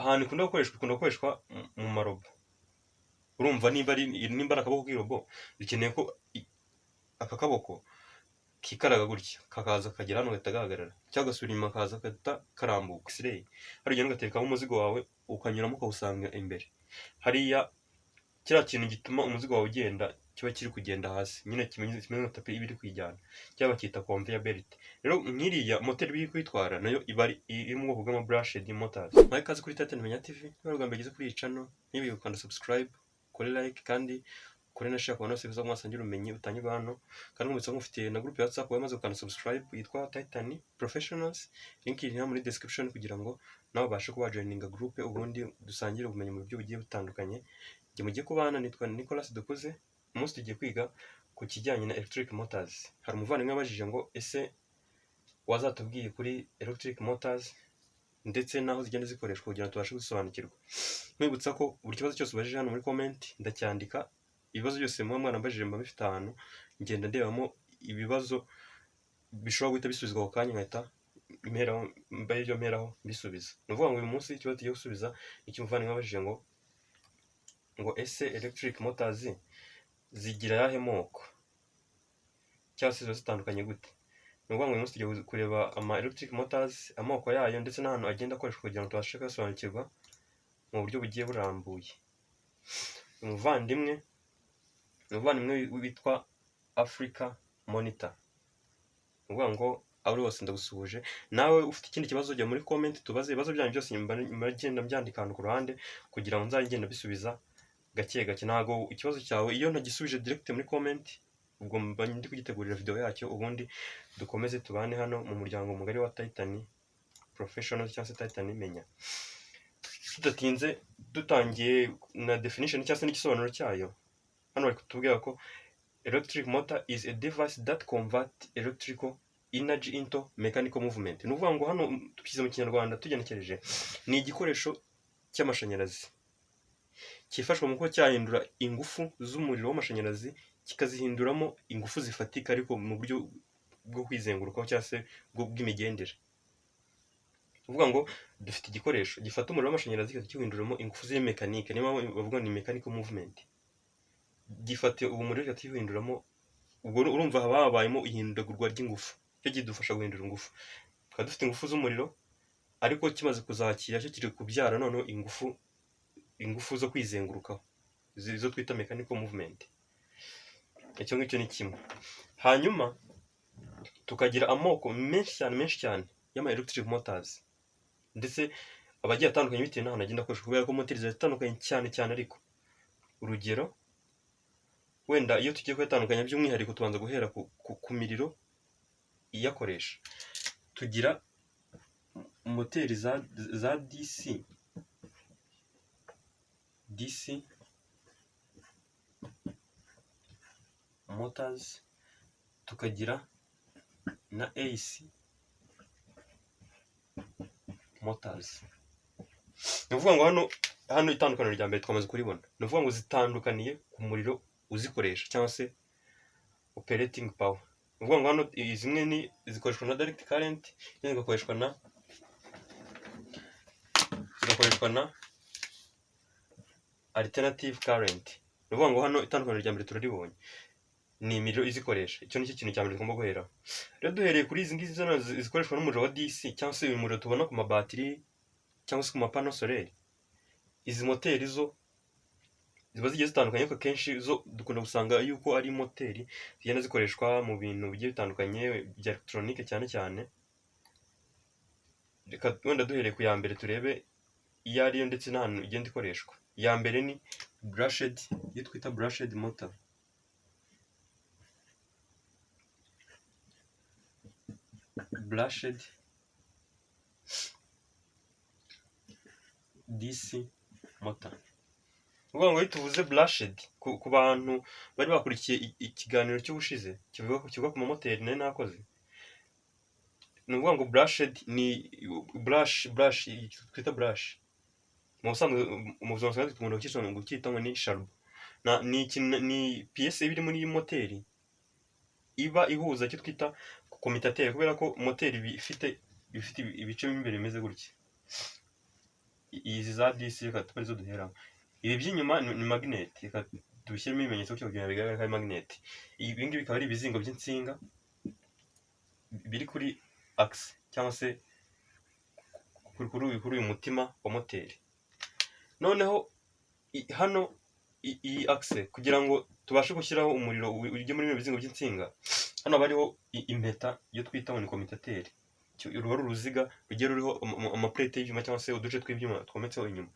ahantu ikunda gukoreshwa mu marobo. Urumva nimba ari akaboko k'irobo bikeneye ko aka kaboko kikaraga gutya kakaza kagera hano gahita gahagarara, cyangwa gasubira inyuma kaza gahita karambuka sireyi, hari ugenda ugaterekamo umuzigo wawe ukanyuramo ukawusanga imbere. Hariya kiriya kintu gituma umuzigo wawe ugenda kiba kiri kugenda hasi, nyine kimeze nka tapi iba iri kwijyana, cyangwa bakita conveyor belt. Rero nk'iriya moteri iri kuyitwara nayo iba iri mu bwoko bw'ama brushed motors. Mwaye kazi kuri Titan Menya TV, niba rugamba igeze kuri iyi channel, niba ukanda subscribe, kore like kandi kore na share ku bantu bose biza mwasangira ubumenyi butangirwa hano, kandi mwese mufite na group ya WhatsApp wamaze ukanda subscribe yitwa Titan Professionals, link iri muri description kugira ngo nawe ubashe kuba joininga group, ubundi dusangire ubumenyi mu buryo bugiye butandukanye. Njye mugiye kubana nitwa Nicolas Dukuze. Umunsi tugiye kwiga ku kijyanye na electric motors. Hari umuvandimwe abajije ngo ese wazatubwiye kuri electric motors ndetse naho zigenda zikoreshwa kugira ngo tubashe gusobanukirwa. Nkwibutsa ko buri kibazo cyose ubajije hano muri comment ndacyandika, ibibazo byose muba mwanambajije mba bifite ahantu ngenda ndebamo ibibazo bishobora guhita bisubizwa ako kanya, nkahita mperaho mbisubiza. Ni ukuvuga ngo uyu munsi ikibazo tugiye gusubiza icy'umuvandimwe abajije ngo ese electric motors zigira ayahe moko cyangwa se ziba zitandukanye gute. Ni ukuvuga ngo uyu munsi tugiye kureba ama electric motors, amoko yayo ndetse n'ahantu agenda akoreshwa kugira ngo tubashe kuyasobanukirwa mu buryo bugiye burambuye. Umuvandimwe witwa Africa Monitor. Ni ukuvuga ngo aho uri hose ndagusuhuje. Nawe ufite ikindi kibazo ujya muri comment tubaze, ibibazo byanyu byose ngenda mbyandika ahantu ku ruhande kugira ngo nzagenda bisubiza gake gake. Ntago ikibazo cyawe iyo ntagisubije direct muri comment ubwo mba ndi kugitegurira video yacyo, ubundi dukomeze tubane hano mu muryango mugari wa Titan Professional cyangwa se Titan Menya. Tudatinze dutangiye na definition cyangwa se n'igisobanuro cyayo, hano bari kutubwira ko electric motor is a device that convert electrical energy into mechanical movement. Ni ukuvuga ngo hano tukize mu Kinyarwanda tugenekereje ni igikoresho cy'amashanyarazi cyifashwa mu kuba cyahindura ingufu z'umuriro w'amashanyarazi kikazihinduramo ingufu zifatika ariko mu buryo bwo kwizengurukaho cyangwa se bw'imigendere. Uvuga ngo dufite igikoresho gifata umuriro w'amashanyarazi kikakiwinduramo ingufu z'mekanike, niyo mpamvu bavuga ni mechanical movement. Gifate ubu muriro kikakiwinduramo, ubwo urumva haba habayemo ihindurwa ry'ingufu, cyo kidufasha guhindura ingufu. Tukaba dufite ingufu z'umuriro ariko kimaze kuzakira cyo kiri kubyara noneho ingufu zo kwizengurukaho, izo twita mechanical movement. Icyo ngicyo ni kimwe. Hanyuma tukagira amoko menshi cyane y'ama electric motors, ndetse abagiye atandukanye bitewe n'ahantu agenda akoreshwa, kubera ko moteri zitandukanye cyane ariko urugero wenda iyo tugiye kuyatandukanya by'umwihariko tubanza guhera ku miriro iyakoresha. Tugira moteri za DC motors, tukagira na AC motors. Ni ukuvuga ngo hano itandukaniro rya mbere twamaze kuribona. Ni ukuvuga ngo zitandukaniye ku muriro uzikoresha cyangwa se operating power. Ni ukuvuga ngo hano zimwe ni zikoreshwa na direct current, izindi zigakoreshwa na alternative current. Ni ukuvuga ngo hano itandukaniro rya mbere turaribonye, ni imiriro izikoresha. Icyo nicyo kintu cya mbere tugomba guheraho. Rero duhereye kuri izi ngizi zikoreshwa n'umuriro wa DC cyangwa se uyu muriro tubona ku mabatiri cyangwa se ku mapano solaire, izi moteri zo ziba zigiye zitandukanye, ariko kenshi zo dukunda gusanga yuko ari moteri zigenda zikoreshwa mu bintu bigiye bitandukanye bya electronique cyane. Reka wenda duhereye ku ya mbere turebe iyo ariyo ndetse n'ahantu igenda ikoreshwa. Iya mbere ni brushed, iyo twita brushed motor. Brushed DC motor. Uvuga ngo iyo tuvuze brushed ku bantu bari bakurikiye ikiganiro cy'ubushize kivuga ku mamoteri nari nakoze, ni ukuvuga ngo brushed ni brush twita brush. Mu buzima busanzwe dukunda kucyita ngo ni charbon. Ni pièce iba iri muri iyi moteri iba ihuza icyo twita commutateur, kubera ko moteri ifite ibice b'imbere bimeze gutya. izi za disi reka tuba arizo duheraho. Ibi by'inyuma ni magnet, reka dushyiremo ibimenyetso kugira ngo bigaragare ko ari magnet. Ibi ngibi bikaba ari ibizingo by'insinga biri kuri axe cyangwa se kuri uyu mutima wa moteri. Noneho hano iyi axe kugira ngo tubashe gushyiraho umuriro ujye muri bino bizingo by'insinga, hano haba hariho impeta iyo twita ngo ni commutateur. Ruba ari uruziga rugiye ruriho amaplate y'ibyuma cyangwa se uduce tw'ibyuma twometseho inyuma.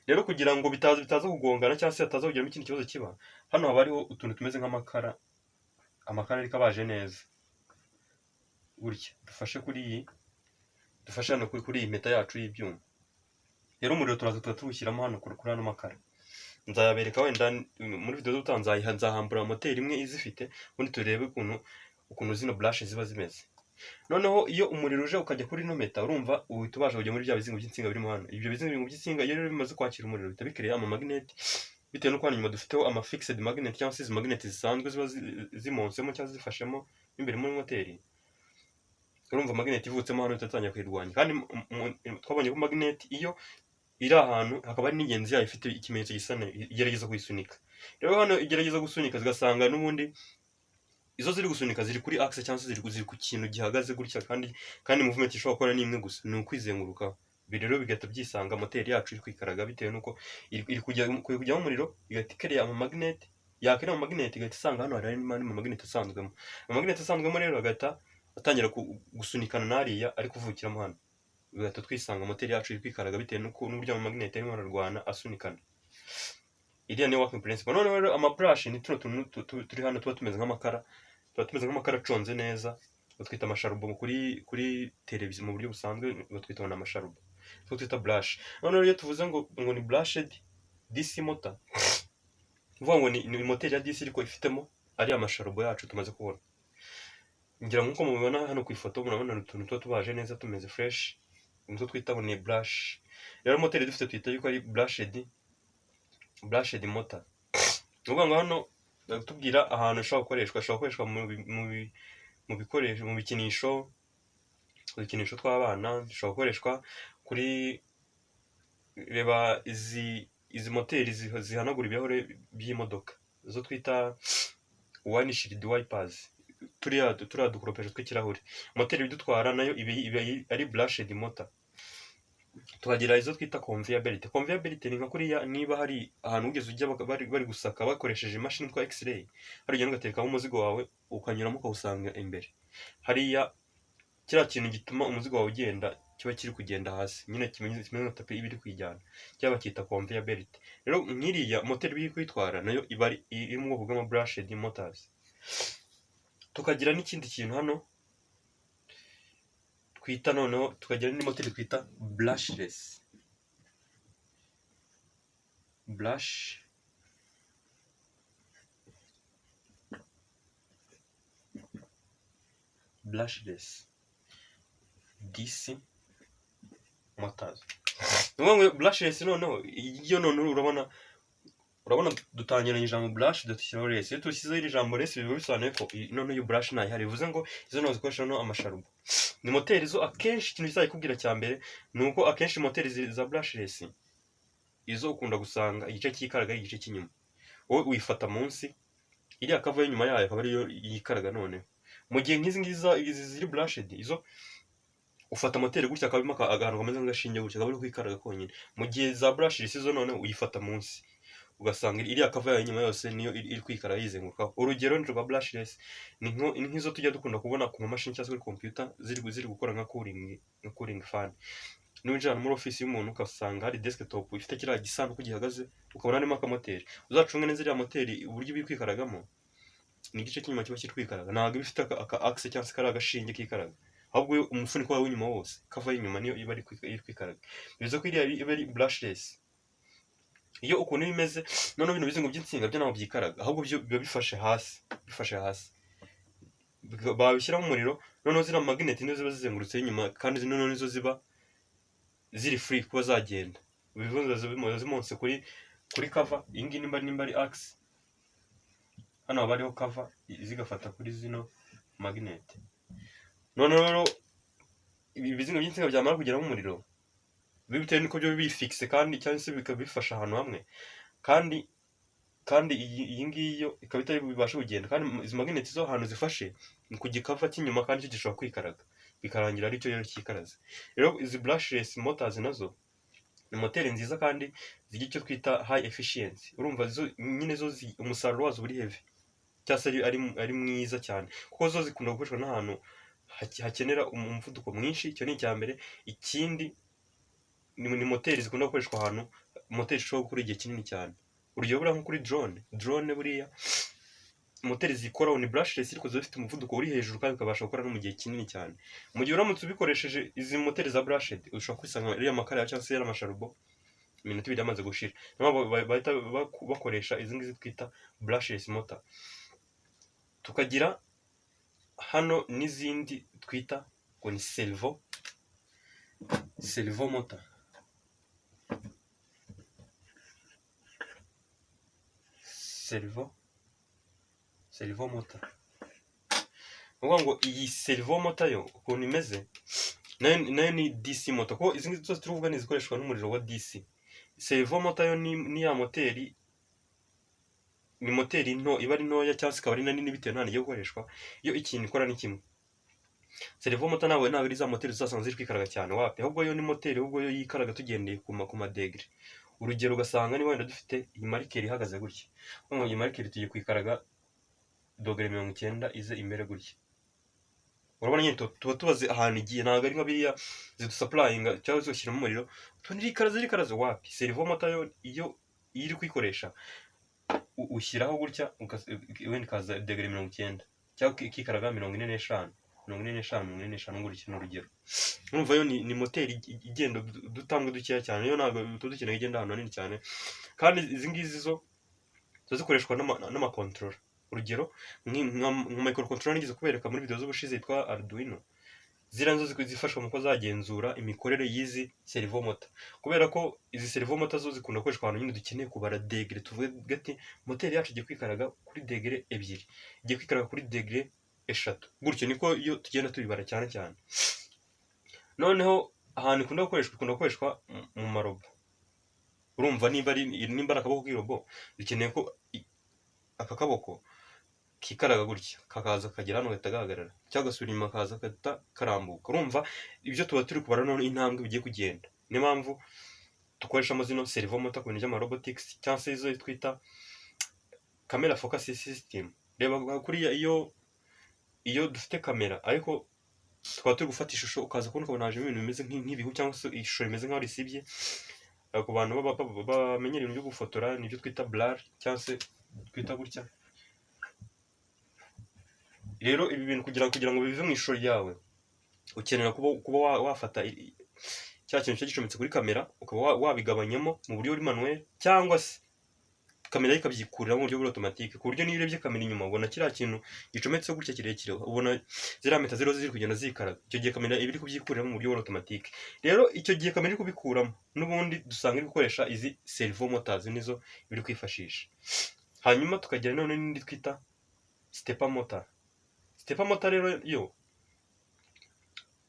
Rero kugira ngo bitaza kugongana cyangwa se hataza kugiramo ikindi kibazo kiba, hano haba hariho utuntu tumeze nk'amakara, amakara ariko abaje neza gutya, dufashe hano kuri iyi mpeta yacu y'ibyuma. Rero umuriro turaza tuwushyiramo hano kuri ano makara. Nzayabereka wenda muri video z'ubutaha, nzahambura moteri imwe izifite, ubundi turebe ukuntu zino brush ziba zimeze. Noneho iyo umuriro uje ukajya kuri ino meta, urumva uhita ubasha kujya muri bya bizingo by'insinga birimo hano. Ibyo bizingo by'insinga iyo rero bimaze kwakira umuriro bihita bikereye ama magnet, bitewe n'uko hano inyuma dufiteho ama fixed magnet cyangwa se izi magnet zisanzwe ziba zimonsemo cyangwa zifashemo imbere muri moteri. Urumva magnet ivutsemo hano itatangira kwirwanya. Kandi twabonye ko magnet iyo iri ahantu hakaba ari n'ingenzi yayo ifite ikimenyetso gisa igerageza kuyisunika. Rero hano igerageza gusunika zigasanga n'ubundi izo ziri gusunika ziri kuri axe cyangwa se ziri ku kintu gihagaze gutya, kandi movement ishobora gukora ni imwe gusa, ni ukwizenguruka. Ibi rero bigahita byisanga moteri yacu iri kwikaraga bitewe n'uko iri kujyamo umuriro, igahita ikereye ama magnet, yakereye ama magnet igahita isanga hano hari ama magnet asanzwemo. Ama magnet asanzwemo rero agahita atangira gusunikana n'ariya ari kuvukiramo hano, bigahita twisanga moteri yacu iri kwikaraga bitewe n'uburyo ama magnet arimo ararwana asunikana. Iriya ni working principle. Noneho rero ama brush ni tuno tuntu turi hano tuba tumeze nk'amakara, aconze neza, batwita amasharubo kuri televiziyo mu buryo busanzwe batwita na amasharubo, two twita brush. Noneho iyo tuvuze ngo ni brushed DC motor, uvuga ngo ni moteri ya DC ariko ifitemo ari amasharubo yacu tumaze kubona. Ngira nk'uko mubibona hano ku ifoto, murabona utuntu tuba tubaje neza tumeze fresh, nitwo twita ngo ni brush. Rero moteri dufite twita yuko ari brushed motor. Uvuga ngo hano tubwira ahantu ishobora gukoreshwa mu bikoresho, mu bikinisho tw'abana, ishobora gukoreshwa kuri reba izi moteri zihanagura ibirahure by'imodoka, zo twita windshield wipers, turiya dukoropesho tw'ikirahure. Moteri idutwara nayo iba ari brushed motor. Tukagira izo twita conveyor belt. Conveyor belt ni nka kuriya niba hari ahantu ugeze ujya bari gusaka bakoresheje imashini twa x-ray, hari ugenda ugatekamo umuzigo wawe ukanyuramo ukawusanga imbere. Hariya kiriya kintu gituma umuzigo wawe ugenda kiba kiri kugenda hasi, nyine kimeze nka tapi iba iri kwijyana, cyaba cyita conveyor belt. Rero nk'iriya moteri biri kwitwara nayo iba iri mu bwoko bw'ama brushed motors. Tukagira n'ikindi kintu hano twita, noneho tukagira n'indi moteri twita brushless. Brushless DC motors. Ngo brushless noneho iyo urabona dutangiranye ijambo brush dushyiraho less. Iyo dushyizeho iri jambo less biba bisobanuye ko noneho iyo brush ntayihari, bivuze ngo izo nazo zikoresha no amasharubo. Ni moteri zo akenshi ikintu kizayikubwira cya mbere ni uko akenshi moteri za brushless izo ukunda gusanga igice cy'ikaraga igice cy'inyuma, wowe uyifata munsi, iriya kava y'inyuma yayo akaba ariyo yikaraga. None mu gihe nk'izi ngizi ziri brushed, izo ufata moteri gutya akabimo ahantu kameze nk'agashinge gutya akaba ari kwikaraga konyine. Mu gihe za brushless zo none uyifata munsi, ugasanga iriya kava yayo inyuma yose niyo iri kwikaraga yizengurukaho. Urugero ni rwa brushless ni nk'izo tujya dukunda kubona ku mashini cyangwa kuri computer ziri gukora nka cooling fan. N'ujana muri office y'umuntu ukasanga hari desktop ifite kiriya gisanduku gihagaze, ukabona harimo akamoteri. Uzacunge neza iriya moteri uburyo biri kwikaragamo, ni igice cy'inyuma kiba kiri kwikaraga, ntabwo iba ifite aka axe cyangwa se kari agashinge kikaraga, ahubwo umufuniko wawe w'inyuma wose, kava y'inyuma niyo iba iri kwikaraga. Bivuze ko iriya iba ari brushless. Iyo ukuntu bimeze noneho bino bizingo by'insinga byo ntabwo byikaraga, ahubwo byo biba bifashe hasi, babishyiramo umuriro. Noneho ziriya magnet nizo ziba zizengurutse inyuma, kandi noneho nizo ziba ziri free kuba zagenda. Bivuze zimonse kuri cover. Iyi ngiyi nimba ari axe, hano haba hariho cover zigafata kuri zino magnet. Noneho rero ibi bizingo by'insinga byamara kugeramo umuriro bitewe n'uko byo bifixe kandi cyangwa se bikaba bifasha ahantu hamwe, kandi iyi ngiyi yo ikaba itari bibashe kugenda, kandi izi magneti zo ahantu zifashe ni ku gikava cy'inyuma, kandi cyo gishobora kwikaraga bikarangira aricyo rero cyikaraze. Rero izi brushless motors nazo ni moteri nziza kandi zigira icyo twita high efficiency. Urumva zo nyine zo umusaruro wazo uri heavy cyangwa se ari mwiza cyane, kuko zo zikunda gukoreshwa n'ahantu hakenera umuvuduko mwinshi. Icyo ni icya mbere. Ikindi ni moteri zikunda gukoreshwa ahantu moteri ishobora gukora igihe kinini cyane. Urugero buriya nko kuri drone buriya moteri zikoraho ni brushless ariko zifite umuvuduko uri hejuru kandi ukabasha gukora no mu gihe kinini cyane. Mu gihe uramutse ubikoresheje izi moteri za brushed ushobora kwisanga ariya makara cyangwa se amasharubo iminota ibiri yamaze gushira. Bahita bakoresha izi ngizi twita brushless motor. Tukagira hano n'izindi twita ngo ni servo motor. Servo motor. Uvuga ngo iyi servo motor yo ukuntu imeze nayo ni DC motor, kuko izi ngizi zose turuvuga ni zikoreshwa n'umuriro wa DC. Servo motor yo ni ya moteri, ni moteri nto, iba ari ntoya cyangwa se ikaba ari nini bitewe n'ahantu igiye gukoreshwa. Iyo ikintu ikora ni kimwe. Servo motor ntabwo ari za moteri uzasanga ziri kwikaraga cyane, wapi, ahubwo yo ni moteri, ahubwo yo yikaraga tugendeye ku madegre. Urugero ugasanga niba wenda dufite iyi marikeri ihagaze gutya, nko iyi marikeri tugiye kwikaraga dogere 90 ize imere gutya. Urabona nyine tuba tubaze ahantu igiye, ntabwo ari nka biriya zidusupplyinga cyangwa se ushyiramo umuriro rikaraze wapi. Servo motor yo iyo iri kwikoresha ushyiraho gutya wenda ikaza degere 90 cyangwa ikikaraga 45 gutya ni urugero. Urumva yo ni moteri igenda dutambwe dukeya cyane, yo ntabwo dukeneye igenda ahantu hanini cyane. Kandi izi ngizi zo zikoreshwa n'amakontorora. Urugero nka microcontroller nigeze kubereka muri video z'ubushize yitwa Arduino. Ziriya zo zifashwa mu ko zagenzura imikorere y'izi servo motor, kubera ko izi servo motor zo zikunda gukoreshwa ahantu nyine dukeneye kubara degre. Tuvuge ati moteri yacu igiye kwikaraga kuri degre 2, igiye kwikaraga kuri degre 3, gutyo niko iyo tugenda tubibara cyane cyane. Noneho ahantu ikunda gukoreshwa mu marobo. Urumva nimba ari akaboko k'irobo, dukeneye ko aka kaboko kikaraga gutya kakaza kagera hano gahita gahagarara, cyangwa gasubira inyuma kaza gahita karambuka. Urumva ibyo tuba turi kubara none intambwe bigiye kugenda. Niyo mpamvu dukoreshamo zino servo motor ku bintu by'amarobotics cyangwa se izo twita camera focus system. Reba kuriya iyo dufite kamera ariko tukaba turi gufata ishusho, ukaza kubona ukabona haje ibintu bimeze nk'ibihu cyangwa se ishusho rimeze nk'aho risibye. Ku bantu bamenyera ibintu byo gufotora nibyo twita blur cyangwa se twita gutya. Rero ibi bintu kugira ngo bive mu ishusho ryawe ukenera kuba wafata cya kintu gicometse kuri kamera ukaba wabigabanyamo mu buryo buri manuel, cyangwa se kamera ikabyikurira mu buryo buri automatique, ku buryo niyo urebye kamera inyuma ubona kiriya kintu gicometseho gutya kirekire, ubona ziriya meta ziri kugenda zikaraga. Icyo gihe kamera iba iri kubyikurira mu buryo buri automatique. Rero icyo gihe kamera iri kubikuramo n'ubundi dusanga iri gukoresha izi servo motors nizo biri kwifashisha. Hanyuma tukagira none n'indi twita stepper motor. Stepper motor rero yo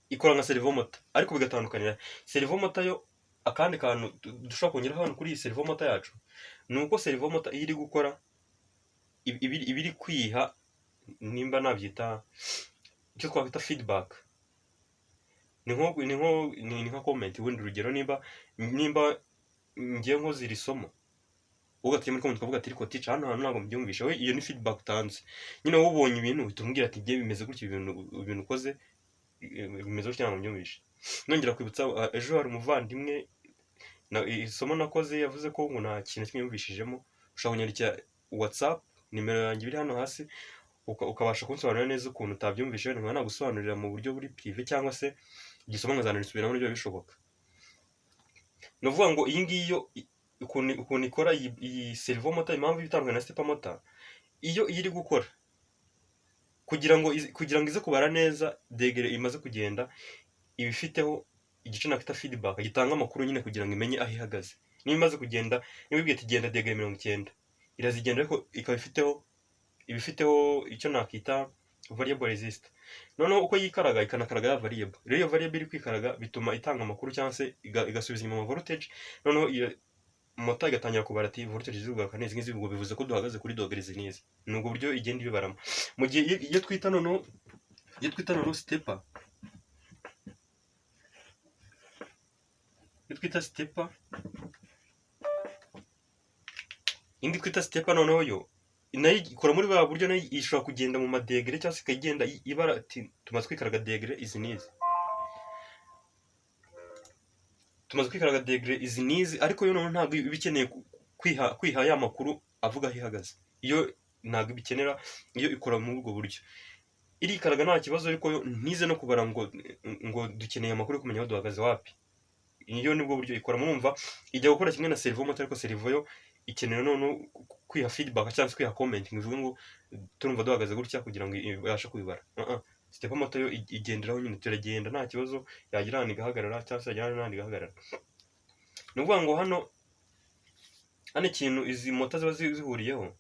ikora nka servo motor ariko bigatandukanira. Servo motor yo akandi kantu dushobora kongera hano kuri iyi servo motor yacu ni uko servo motor iri gukora ibiri kwiha, nimba nabyita icyo twakwita feedback. Ni nka comment. Wenda urugero nimba ngiye nkoze iri somo ugatiye muri comment ukavuga ati ariko teacher hano hantu ntabwo mbyumvishe, we iyo ni feedback utanze. Nyine wowe ubonye ibintu uhita umbwira ati ngiye bimeze gutya, ibintu ukoze bimeze gutya ntabwo mbyumvishe. Nongera kwibutsa ejo hari umuvandimwe isomo nakoze yavuze ko ngo nta kintu kimwe yumvishijemo. Ushobora kunyandikira WhatsApp, nimero yanjye iri hano hasi, ukabasha kunsobanurira neza ukuntu utabyumvishe, nkaba nagusobanurira mu buryo buri privé cyangwa se igisomo nkazananisubiramo n'ibyo bishoboka. Ni ukuvuga ngo iyi ngiyi yo ukuntu ikora iyi servo motor, impamvu itandukanye na stepper motor, iyo iri gukora kugira ngo ize kubara neza degere imaze kugenda, iba ifiteho igice nakita feedback gitanga amakuru nyine kugira ngo imenye aho ihagaze. Niba imaze kugenda, niba ibwiye ati genda degere 90, irazigenda ariko ikaba ifiteho icyo nakita variable resist. Noneho uko yikaraga ikanakaraga ya variable, rero iyo variable iri kwikaraga bituma itanga amakuru cyangwa se igasubiza inyuma voltage, noneho iyo moto igatangira kubara ati voltage zirugaruka neza ngizi, ubwo bivuze ko duhagaze kuri dogere neza. Ni ubwo buryo igenda ibibaramo. Mu gihe iyo twita noneho stepper, indi twita stepper noneho yo nayo ikora muri bwa buryo, nayo ishobora kugenda mu madegere cyangwa se ikagenda ibara ati tumaze kwikaraga degere izi n'izi, ariko yo noneho ntabwo iba ikeneye kwiha ya makuru avuga aho ihagaze. Iyo ntabwo ibikenera, iyo ikora muri ubwo buryo irikaraga nta kibazo, ariko yo ntize no kubara ngo dukeneye amakuru yo kumenya aho duhagaze wapi. Iyo nibwo buryo ikora. Murumva ijya gukora kimwe na servo motor, ariko servo yo ikenera noneho kwiha feedback cyangwa se kwiha comment, ngivuga ngo turumva duhagaze gutya kugira ngo ibashe kubibara. Stepper motor yo igenderaho nyine, turagenda nta kibazo, yagira ahantu igahagarara cyangwa se yagira n'ahandi igahagarara. Ni ukuvuga ngo hano ikintu izi motor ziba zihuriyeho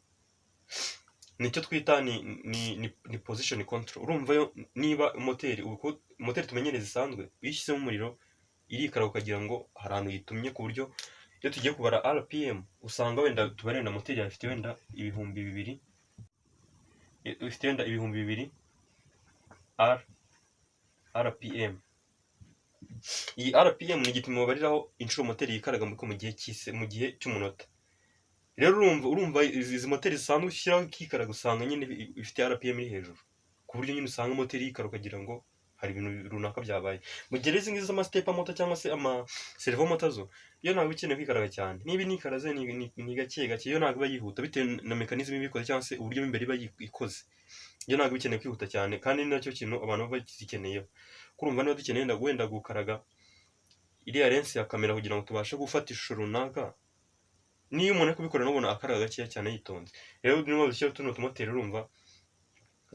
nicyo twita ni position control. Urumva yo niba moteri tumenyereye zisanzwe, iyo ushyizemo umuriro irikaraga ukagira ngo hari ahantu yitumye, ku buryo iyo tugiye kubara RPM usanga wenda tubare wenda moteri ifite wenda ibihumbi bibiri RPM. Iyi RPM ni igipimo babariraho inshuro moteri yikaraga mu gihe cy'umunota. Rero urumva izi moteri zisanzwe ushyiraho ikikaraga usanga nyine ifite RPM iri hejuru, ku buryo nyine usanga moteri yikara ukagira ngo hari ibintu runaka byabaye. Mu gihe izi ngizi z'ama stepper motor cyangwa se ama servo motor zo, yo ntabwo ikeneye kwikaraga cyane. Niba inikaraze ni gake gake, yo ntabwo iba yihuta bitewe na mechanism ibikoze cyangwa se uburyo imbere iba ikoze. Yo ntabwo ikeneye kwihuta cyane, kandi ni nacyo kintu abantu baba bazikeneyeho. Kurumva niba dukeneye wenda gukaraga iriya lens ya kamera kugira ngo tubashe gufata ishusho runaka, niyo umuntu ari kubikora nubona akaraga gakeya cyane yitonze. Rero niba dushyiraho tuno tumoteri, urumva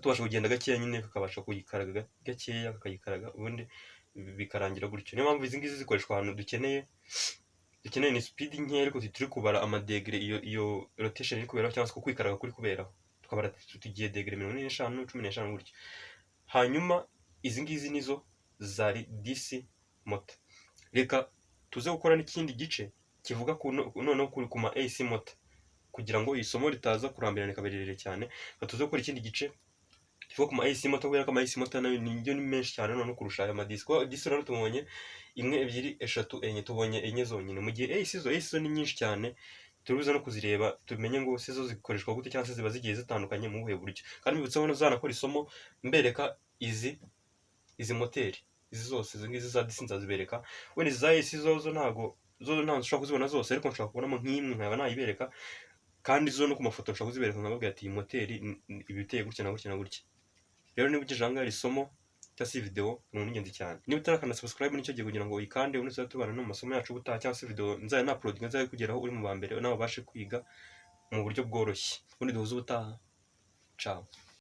tubasha kugenda gakeya nyine, kakabasha kuyikaraga gakeya, kakayikaraga ubundi bikarangira gutyo. Niyo mpamvu izi ngizi zikoreshwa ahantu dukeneye ni speed nkeya, ariko turi kubara amadegere iyo rotation iri kuberaho cyangwa se kwikaraga kuri kuberaho, tukabara tugiye degere 45 15 gutyo. Hanyuma izi ngizi nizo zari DC motor. Reka tuze gukora n'ikindi gice kivuga noneho ku ma AC motor, kugira ngo isomo ritaza kurambirana ikabererere cyane. Tuze gukora ikindi gice kivuga ku ma AC motor, kubera ko ama AC motor nayo ni menshi cyane noneho kurusha aya madisco. Disco rero tubonye 1 2 3 4 tubonye enye zonyine, mu gihe AC zo ni nyinshi cyane. Turubuza no kuzireba tumenye ngo se zo zikoreshwa gute cyangwa se ziba zigiye zitandukanye mu buhe buryo. Kandi mbibutseho zanakora isomo mbereka izi moteri, izi zose izi ngizi za DC nzazibereka. Wenda izi za AC zo ntabwo nshobora kuzibona zose, ariko nshobora kubonamo nk'imwe nkaba nayibereka, kandi zo no ku mafoto nshobora kuzibereka nkababwira ati iyi moteri ibi biteye gutya na gutya na gutya. Rero niba ugejeje ahangaha iri somo cyangwa se video, ni ingenzi cyane. Niba utarakanda subscribe nicyo gihe kugira ngo uyikande, ubundi tuzajya tubana no mu masomo yacu ubutaha, cyangwa se video nzajya na uploading nzajya kugeraho uri mu ba mbere, nawe ubashe kwiga mu buryo bworoshye. Ubundi duhuze ubutaha. Ciao.